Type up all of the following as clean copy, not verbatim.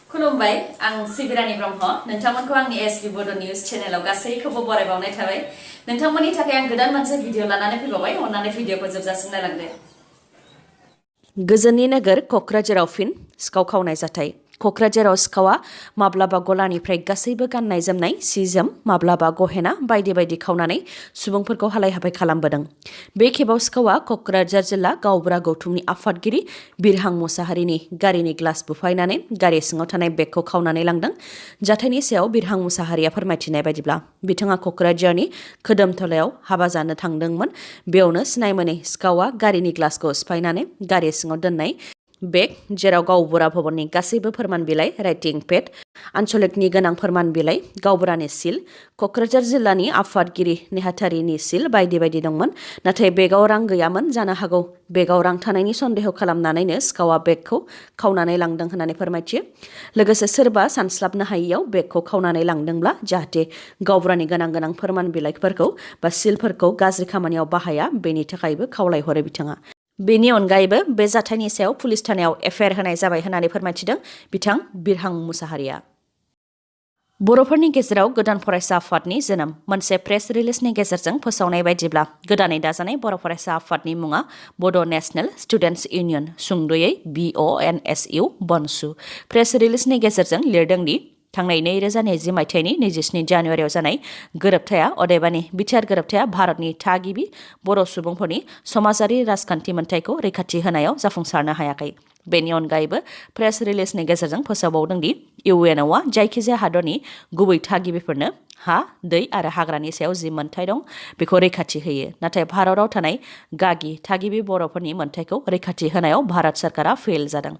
खुलुमबाय आं सिबिरानि ब्रह्म नोंथांमोनखौ आंनि sbbodonews चेनेलाव गासैखौबो बरायबावनाय थाबाय नोंथांमोननि थाखाय आं गोदान मोनसे भिडिअ लानानै फैबावबाय अन्नानै भिडिअखौ जोबजासिम नायलांदो गोजोननि नोगोर क'क्राझाराव फिन सिखाव खावनाय जाथाय क'क्राझाराव सिखावा माब्लाबा गलानिफ्राय गासैबो गाननाय जोमनाय सि जोम माब्लाबा गहेना बायदि बायदि खावनानै सुबुंफोरखौ हालाय हाफाय खालामबोदों बे खेबाव सिखावा क'क्राझार जिल्ला गावबुरा गौथुमनि आफादगिरि बिरहां मुसाहारिनि गारिनि ग्लास बुफायनानै गारि सिङाव थानाय बेगखौ खावनानै लांदों जाथायनि सायाव बिरहां मुसाहारिया फोरमायथिनाय बायदिब्ला बिथाङा क'क्राझारनि खोदोमथलायाव हाबा जानो थांदोंमोन बेयावनो सिनाय मोनै सिखावा गारिनि ग्लासखौ सिफायनानै गारि सिङाव दोननाय बेग जेराव गावबुरा भवननि गासैबो फोरमान बिलाइ राइटिं पेड आन्चलिकनि गोनां फोरमान बिलाइ गावबुरानि सिल क'क्राझार जिल्लानि आफादगिरि नेहाथारिनि सिल बायदि बायदि दंमोन नाथाय बेगाव रां गैयामोन जानो हागौ बेगाव रां थानायनि सन्देह खालामनानैनो सिखावा बेगखौ खावनानै लांदों होननानै फोरमायथियो लोगोसे सोरबा सानस्लाबनो हायियाव बेगखौ खावनानै लांदोंब्ला जाहाथे गावबुरानि गोनां फोरमान बिलाइफोरखौ बा सिलफोरखौ गाज्रि खामानियाव बाहाया बेनि थाखायबो खावलायहरो बिथाङा बेनि अनगायैबो बे जाथायनि सायाव पुलिस थानायाव एफआइआर होनाय जाबाय होननानै फोरमायथिदों बिथां बिरहां मुसाहारिया बर'फोरनि गेजेराव गोदान फरायसा आफादनि जोनोम मोनसे प्रेस रिलिजनि गेजेरजों फोसावनाय बायदिब्ला गोदानै दाजानाय बर' फरायसा आफादनि मुङा बड' नेशनेल स्टुडेन्टस इउनियन सुंद'यै BONSU बनसु प्रेस रिलिजनि गेजेरजों लिरदों दि थांनाय 2020 मायथाइनि 27 जानुवारियाव जानाय गोरोबथाया अदेबानि BTR गोरोबथाया भारतनि थागिबि बर' सुबुंफोरनि समाजारि राजखान्थि मोनथायखौ रैखाथि होनायाव जाफुंसारनो हायाखै बेनि अनगायैबो प्रेस रिलिजनि गेजेरजों फोसावबावदों दि UNOआ जायखिजाया हादरनि गुबै थागिबिफोरनो हा दै आरो हाग्रानि सायाव जि मोनथाय दं बेखौ रैखाथि होयो नाथाय भारताव थानाय गागि थागिबि बर'फोरनि मोनथायखौ रैखाथि होनायाव भारत सरकारा फेल जादों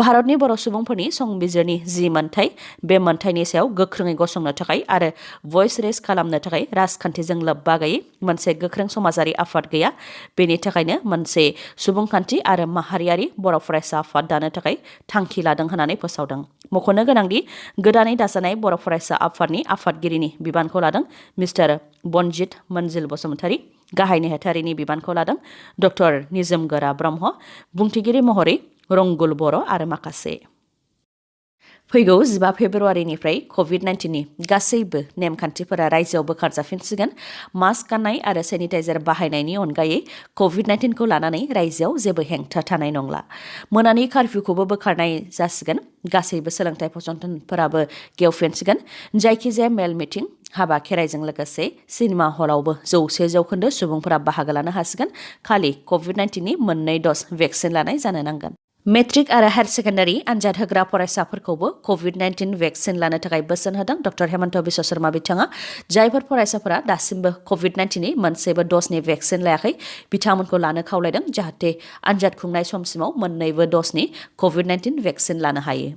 भारतनि बर' सुबुंफोरनि संबिजिरनि जि मोनथाय बे मोनथायनि सायाव गोख्रोङै गसंनो थाखाय आरो भइस रेज खालामनो थाखाय राजखान्थिजों लोब्बा गैयै मोनसे गोख्रों समाजारि आफाद गैया बेनि थाखायनो मोनसे सुबुंखान्थि आरो माहारियारि बर' फरायसा आफाद दानो थाखाय थांखि लादों होननानै फोसावदों मख'नो गोनांदि गोदानै दाजानाय बर' फरायसा आफादनि आफादगिरिनि बिबानखौ लादों मिस्टार बनजित मोनजिल बसुमतारी गाहाय नेहाथारिनि बिबानखौ लादों डक्टर निजोम गोरा ब्रह्म बुंथिगिरि महरै रंगुल बर' आरो माखासे फैगौ 15 फेब्रुवारिनिफ्राय COVID-19नि गासैबो नेमखान्थिफोरा रायजोआव बोखारजाफिनसिगोन मास्क गाननाय आरो सेनिटाइजार बाहायनायनि अनगायै COVID-19 खौ लानानै रायजोआव जेबो हेंथा थानाय नंला मोनानि कार्फ्युखौबो बोखारनाय जासिगोन गासैबो सोलोंथाइ फसंथानफोराबो गेवफिनसिगोन जायखिजाया मेल मिटिं हाबा खेराइजों लोगोसे सिनेमा हलावबो 100% सुबुंफोरा बाहागो लानो हासिगोन खालि COVID-19नि मोननै ड'ज भेक्सिन लानाय जानो नांगोन मेट्रिक आरो हायर सेकेन्डारि आनजाद होग्रा फरायसाफोरखौबो COVID-19 भेक्सिन लानो थाखाय बोसोन होदों डक्टर हेमन्त बिश्व शर्मा बिथाङा जायफोर फरायसाफोरा दासिमबो COVID-19नि मोनसेबो ड'जनि भेक्सिन लायाखै बिथांमोनखौ लानो खावलायदों जाहाथे आनजाद खुंनाय समसिमाव मोननैबो ड'जनि COVID-19 भेक्सिन लानो हायो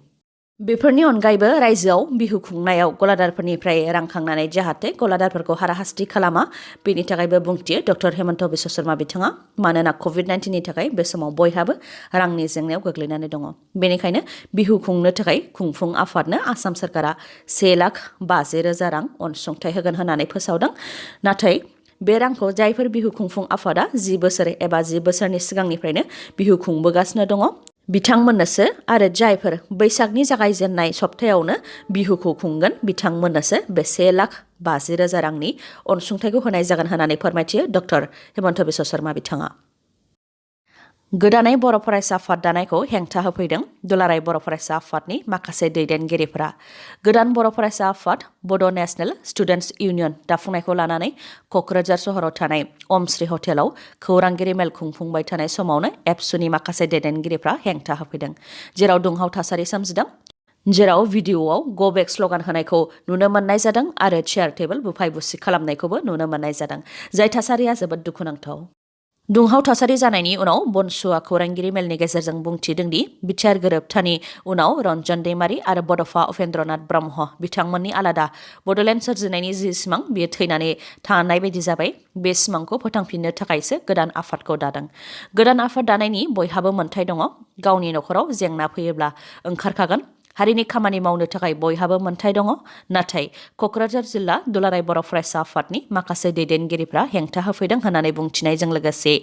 बेफोरनि अनगायैबो रायजोआव बिहु खुंनायाव गलादारफोरनिफ्राय रां खांनानै जाहाथे गलादारफोरखौ हाराहास्ति खालामा बेनि थाखायबो बुंथियो डक्टर हेमन्त बिश्व शर्मा बिथाङा मानोना COVID-19नि थाखाय बे समाव बयहाबो रांनि जेंनायाव गोग्लैनानै दङ बेनिखायनो बिहु खुंनो थाखाय खुंफुं आफादनो आसाम सरकारा 1,50,000 रां अनसुंथाइ होगोन होननानै फोसावदों नाथाय बे रांखौ जायफोर बिहु खुंफुं आफादा 10 बोसोर एबा 10 बोसोरनि सिगांनिफ्रायनो बिहु खुंबोगासिनो दङ बिथांमोननोसो आरो जायफोर बैसागनि जागायजेननाय सप्तायावनो बिहुखौ खुंगोन बिथांमोननोसो बे 1,50,000 रांनि अनसुंथाइखौ होनाय जागोन होननानै फोरमायथियो डक्टर हेमन्त बिश्व शर्मा बिथाङा गोदानै बर' फरायसा आफाद दानायखौ हेंथा होफैदों दुलाराय बर' फरायसा आफादनि माखासे दैदेनगिरिफोरा गोदान बर' फरायसा आफाद बड' नेशनेल स्टुडेन्टस इउनियन दाफुंनायखौ लानानै क'क्राझार सहराव थानाय अमश्री हटेलाव खौरांगिरि मेल खुंफुंबाय थानाय समावनो ABSUनि माखासे दैदेनगिरिफ्रा हेंथा होफैदों जेराव दुंहाव थासारि सोमजिदों जेराव भिडिअआव गो बेक स्ल'गान होनायखौ नुनो मोननाय जादों आरो चेयार टेबोल बुफाय बुसि खालामनायखौबो नुनो मोननाय जादों जाय थासारिया जोबोद दुखुनांथाव दुंहाव थासारि जानायनि उनाव बनसुआ खौरांगिरि मेलनि गेजेरजों बुंथिदों दि BTR गोरोबथानि उनाव रन्जन दैमारी आरो बड'फा उपेन्द्रनाथ ब्रह्म बिथांमोननि आलादा बड'लेण्ड सोरजिनायनि जि सिमां बियो थैनानै थानाय बायदि जाबाय बे सिमांखौ फोथांफिननो थाखायसो गोदान आफादखौ दादों गोदान आफाद दानायनि बयहाबो मोनथाय दङ गावनि नखराव जेंना फैयोब्ला ओंखारखागोन हारिनि खामानि मावनो थाखाय बयहाबो मोनथाय दङ नाथाय क'क्राझार जिल्ला दुलाराय बर' फरायसा आफादनि माखासे दैदेनगिरिफ्रा हेंथा होफैदों होननानै बुंथिनायजों लोगोसे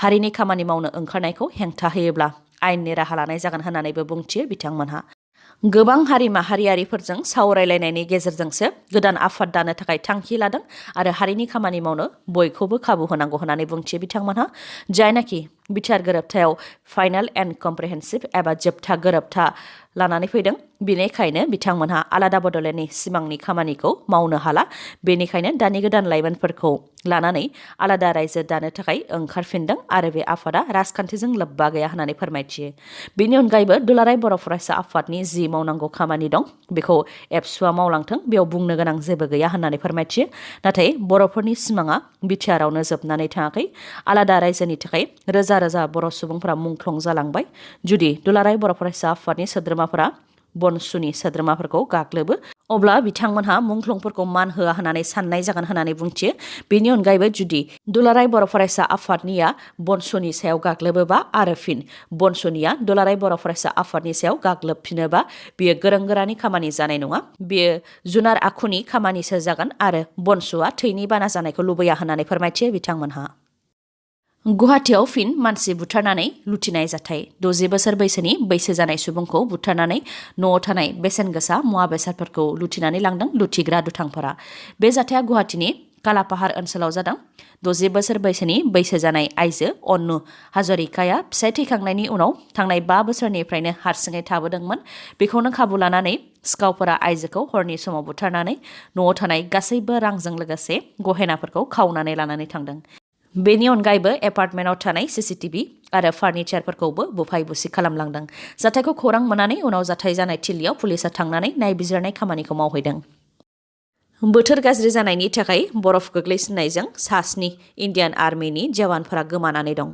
हारिनि खामानि मावनो ओंखारनायखौ हेंथा होयोब्ला आयेननि राहा लानाय जागोन होननानैबो बुंथियो बिथांमोनहा गोबां हारि माहारियारिफोरजों सावरायलायनायनि गेजेरजोंसो गोदान आफाद दानो थाखाय थांखि लादों आरो हारिनि खामानि मावनो बयखौबो खाबु होनांगौ होननानै बुंथियो बिथांमोनहा जायनाखि बिटिआर गोरोबथायाव फाइनाल एन्ड कम्प्रिहेन्सिभ एबा जोबथा गोरोबथा लानानै फैदों बेनिखायनो बिथांमोनहा आलादा बड'लेण्डनि सिमांनि खामानिखौ मावनो हाला बेनिखायनो दानि गोदान लाइमोनफोरखौ लानानै आलादा रायजो दानो थाखाय ओंखारफिनदों आरो बे आफादा राजखान्थिजों लोब्बा गैया होननानै फोरमायथियो बेनि अनगायैबो दुलाराय बर' फरायसा आफादनि जि मावनांगौ खामानि दं बेखौ एबसुआ मावलांथों बेयाव बुंनो गोनां जेबो गैया होननानै फोरमायथियो नाथाय बर'फोरनि सिमाङा बिटिआरआवनो जोबनानै थाङाखै आलादा रायजोनि थाखाय रोजा रोजा बर' सुबुंफोरा मुंख्लं जालांबाय जुदि दुलाराय बर' फरायसा आफादनि सोद्रोमाफोरा बनसुनि सोद्रोमाफोरखौ गाग्लोबो अब्ला बिथांमोनहा मुंख्लंफोरखौ मान होआ होननानै साननाय जागोन होननानै बुंथियो बेनि अनगायैबो जुदि दुलाराय बर' फरायसा आफादनिया बनसुनि सायाव गाग्लोबोबा आरो फिन बनसुनिया दुलाराय बर' फरायसा आफादनि सायाव गाग्लोबफिनोबा बियो गोरों गोरानि खामानि जानाय नङा बियो जुनार आखुनि खामानिसो जागोन आरो बनसुआ थैनि बाना जानायखौ लुबैया होननानै फोरमायथियो बिथांमोनहा गुवाहाटीआव फिन मानसि बुथारनानै लुथिनाय जाथाय 60 बोसोर बैसोनि बैसो जानाय सुबुंखौ बुथारनानै न'आव थानाय बेसेन गोसा मुवा बेसादफोरखौ लुथिनानै लांदों लुथिग्रा दुथांफोरा बे जाथाया गुवाहाटीनि कालापाहार ओनसोलाव जादों 60 बोसोर बैसोनि बैसो जानाय आइजो अन्नु हाजरिकाया फिसाय थैखांनायनि उनाव थांनाय 5 बोसोरनिफ्रायनो हारसिङै थाबोदोंमोन बेखौनो खाबु लानानै सिखावफोरा आइजोखौ हरनि समाव बुथारनानै न'आव थानाय गासैबो रांजों लोगोसे गहेनाफोरखौ खावनानै लानानै थांदों बेनि अनगायैबो एपार्टमेन्टआव थानाय सीसीटीवी आरो फार्निचारफोरखौबो बुफाय बुसि खालामलांदों जाथायखौ खौरां मोननानै उनाव जाथाय जानाय थिलियाव पुलिसा थांनानै नायबिजिरनाय खामानिखौ मावहैदों बोथोर गाज्रि जानायनि थाखाय बरफ गोग्लैसिननायजों सास्नि इन्डियान आर्मिनि जवानफोरा गोमानानै दं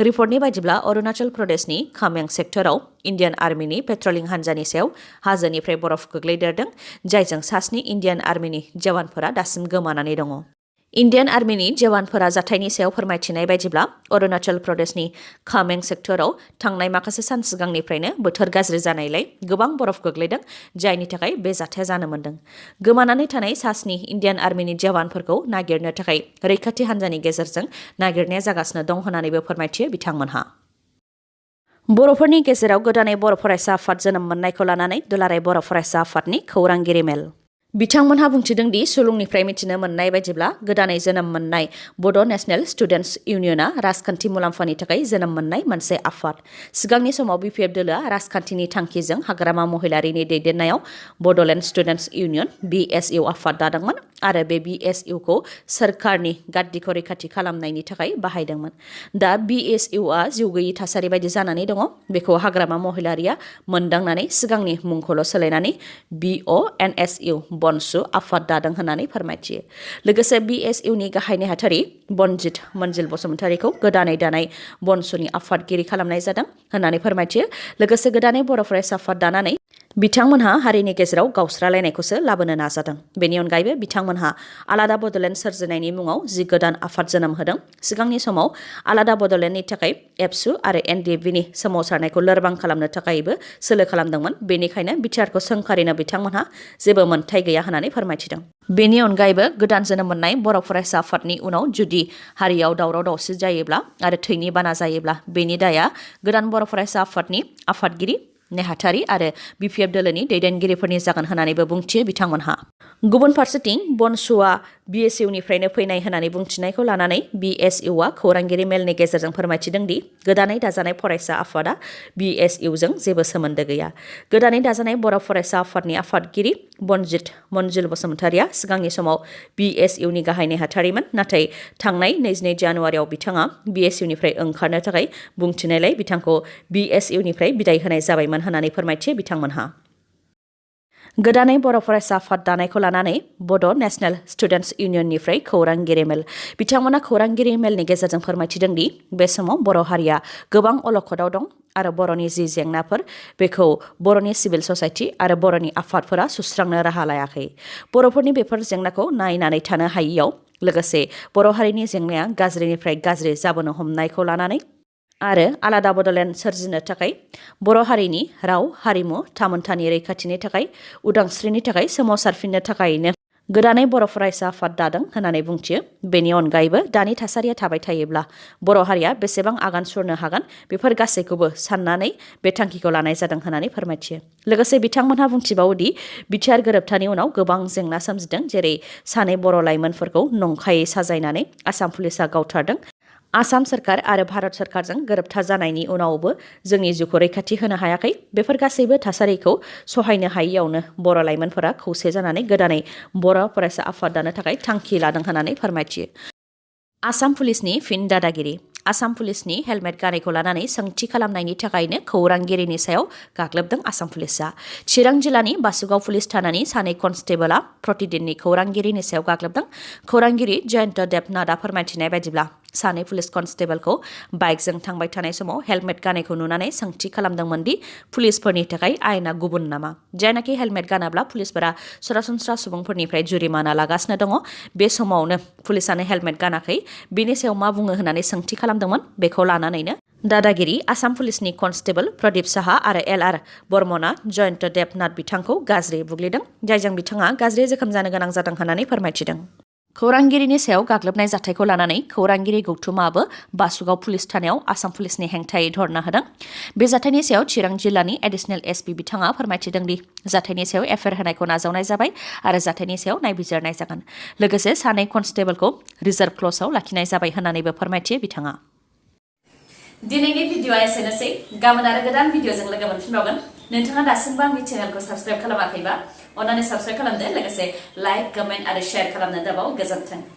रिपर्टनि बायदिब्ला अरुणाचल प्रदेशनि खामें सेक्टराव इन्डियान आर्मिनि पेट्रलिं हान्जानि सायाव हाजोनिफ्राय बरफ गोग्लैदेरदों जायजों सास्नि इन्डियान आर्मिनि जवानफोरा दासिम गोमानानै दङ इन्डियान आर्मिनि जवानफोरा जाथायनि सायाव फोरमायथिनाय बायदिब्ला अरुणाचल प्रदेशनि खामें सेक्टराव थांनाय माखासे सान सिगांनिफ्रायनो बोथोर गाज्रि जानायलाय गोबां बरफ गोग्लैदों जायनि थाखाय बे जाथाया जानो मोन्दों गोमानानै थानाय सास्नि इन्डियान आर्मिनि जवानफोरखौ नागिरनो थाखाय रैखाथि हान्जानि गेजेरजों नागिरनाया जागासिनो दं होननानैबो फोरमायथियो बिथांमोनहा बर'फोरनि गेजेराव गोदानै बर' फरायसा आफाद जोनोम मोननायखौ लानानै दुलाराय बर' फरायसा आफादनि खौरांगिरि मेल बिथांमोनहा बुंथिदों दि सुलुंनिफ्राय मिथिनो मोननाय बायदिब्ला गोदानै जोनोम मोननाय बड' नेशनेल स्टुडेन्टस इउनियना राजखान्थि मुलाम्फानि थाखाय जोनोम मोननाय मोनसे आफाद सिगांनि समाव बिपिएफ दोलोआ राजखान्थिनि थांखिजों हाग्रामा महिलारिनि दैदेननायाव बड'लेण्ड स्टुडेन्टस इउनियन BSU आफाद दादोंमोन आरो बे BSUखौ सोरखारनि गाद्दिखौ रैखाथि खालामनायनि थाखाय बाहायदोंमोन दा BSUआ जिउ गैयै थासारि बायदि जानानै दङ बेखौ हाग्रामा महिलारिया मोनदांनानै सिगांनि मुंखौल' सोलायनानै BONSU बनसु आफाद दादों होननानै फोरमायथियो लोगोसे BSUनि गाहाय नेहाथारि बनजित मोनजिल बसुमतारीखौ गोदानै दानाय बनसुनि आफादगिरि खालामनाय जादों होननानै फोरमायथियो लोगोसे गोदानै बर' फरायसा आफाद दानानै बिथांमोनहा हारिनि गेजेराव गावस्रालायनायखौसो लाबोनो नाजादों बेनि अनगायैबो बिथांमोनहा आलादा बड'लेण्ड सोरजिनायनि मुङाव जि गोदान आफाद जोनोम होदों सिगांनि समाव आलादा बड'लेण्डनि थाखाय एबसु आरो NDFBनि सोमावसारनायखौ लोरबां खालामनो थाखायबो सोलो खालामदोंमोन बेनिखायनो बिटिआरखौ सोंखारिनो बिथांमोनहा जेबो मोन्थाय गैया होननानै फोरमायथिदों बेनि अनगायैबो गोदान जोनोम मोननाय बर' फरायसा आफादनि उनाव जुदि हारियाव दावराव दावसि जायोब्ला आरो थैनि बाना जायोब्ला बेनि दाया गोदान बर' फरायसा आफादनि आफादगिरि नेहाथारि आरो बिपिएफ दोलोनि दैदेनगिरिफोरनि जागोन होननानैबो बुंथियो बिथांमोनहा गुबुन फारसेथिं बनसुआ BSUनिफ्रायनो फैनाय होननानै बुंथिनायखौ लानानै BSUआ खौरांगिरि मेलनि गेजेरजों फोरमायथिदों दि गोदानै दाजानाय फरायसा आफादा BSUजों जेबो सोमोन्दो गैया गोदानै दाजानाय बर' फरायसा आफादनि आफादगिरि बनजित मोनजिल बसुमतारीया सिगांनि समाव BSUनि गाहाय नेहाथारिमोन नाथाय थांनाय 22 जानुवारियाव बिथाङा BSUनिफ्राय ओंखारनो थाखाय बुंथिनायलाय बिथांखौ BSUनिफ्राय बिदाय होनाय जाबायमोन होननानै फोरमायथियो बिथांमोनहा गोदानै बर' फरायसा आफाद दानायखौ लानानै बड' नेशनेल स्टुडेन्टस इउनियननिफ्राय खौरांगिरि मेल बिथांमोना खौरांगिरि मेलनि गेजेरजों फोरमायथिदों दि बे समाव बर' हारिया गोबां अलखदाव दं आरो बर'नि जि जेंनाफोर बेखौ बर'नि सिभिल ससाइटि आरो बर'नि आफादफोरा सुस्रांनो राहा लायाखै बर'फोरनि बेफोर जेंनाखौ नायनानै थानो हायियाव लोगोसे बर' हारिनि जेंनाया गाज्रिनिफ्राय गाज्रि जाबोनो हमनायखौ लानानै आरो आलादा बड'लेण्ड सोरजिनो थाखाय बर' हारिनि राव हारिमु थामोनथानि रैखाथिनि थाखाय उदांस्रिनि थाखाय सोमावसारफिननो थाखायनो गोदानै बर' फरायसा आफाद दादों होननानै बुंथियो। बेनि अनगायैबो दानि थासारिया थाबाय थायोब्ला बर' हारिया बेसेबां आगान सुरनो हागोन बेफोर गासैखौबो साननानै बे थांखिखौ लानाय जादों होननानै फोरमायथियो। लोगोसे बिथांमोनहा बुंथिबावोदि BTR गोरोबथानि उनाव गोबां जेंना सोमजिदों, जेरै सानै बर' लाइमोनफोरखौ नंखायै साजायनानै आसाम पुलिसा गावथारदों। आसाम सरकार आरो भारत सरकारजों गोरोबथा जानायनि उनावबो जोंनि जिउखौ रैखाथि होनो हायाखै। बेफोर गासैबो थासारिखौ सहायनो हायैयावनो बर' लाइमोनफोरा खौसे जानानै गोदानै बर' फरायसा आफाद दानो थाखाय थांखि लादों होननानै फोरमायथियो। आसाम पुलिसनि फिन दादागिरि। आसाम पुलिसनि हेलमेट गानैखौ लानानै सोंथि खालामनायनि थाखायनो खौरांगिरिनि सायाव गाग्लोबदों आसाम पुलिसा। चिरां जिल्लानि बासुगाव पुलिस थानानि सानै कनस्टेबलआ प्रतिदिननि खौरांगिरिनि सायाव गाग्लोबदों। खौरांगिरि जयन्त देबनाथआ फोरमायथिनाय बायदिब्ला सानै पुलिस कनस्टेबलखौ बाइकजों थांबाय थानाय समाव हेलमेट गानैखौ नुनानै सोंथि खालामदोंमोन दि पुलिसफोरनि थाखाय आयेना गुबुन नामा। जायनाखि हेलमेट गानाब्ला पुलिसफोरा सरासनस्रा सुबुंफोरनिफ्राय जुरिमाना लागासिनो दङ। बे समावनो पुलिसानो हेलमेट गानाखै, बेनि सायाव मा बुङो होननानै सोंथि खालामदोंमोन। बेखौ लानानैनो दादागिरि आसाम पुलिसनि कनस्टेबल प्रदीप साहा आरो LR बर्मनआ जयन्त देबनाथ बिथांखौ गाज्रि बुग्लिदों, जायजों बिथाङा गाज्रि जोखोम जानो गोनां जादों होननानै फोरमायथिदों। खौरांगिरिनि सायाव गाग्लोबनाय जाथायखौ लानानै खौरांगिरि गौथुमाबो बासुगाव पुलिस थानायाव आसाम पुलिसनि हेंथायै धरना होदों। बे जाथायनि सायाव चिरां जिल्लानि एडिशनेल SP बिथाङा फोरमायथिदों दि जाथायनि सायाव FIR होनायखौ नाजावनाय जाबाय आरो जाथायनि सायाव नायबिजिरनाय जागोन। लोगोसे सानै कनस्टेबलखौ रिजार्भ क्लजआव लाखिनाय जाबाय होननानैबो फोरमायथियो बिथाङा। दिनैनि भिडिअआ एसेनोसै। गाबोन आरो गोदान भिडिअजों लोगो मोनफिनबावगोन। नोंथाङा दासिमबो आंनि चेनेलखौ साबस्क्राइब खालामाखैबा अन्नानै साबस्क्राइब खालामदो। लोगोसे लाइक, कमेन्ट आरो शेयार खालामनो दाबाव। गोजोन्थों।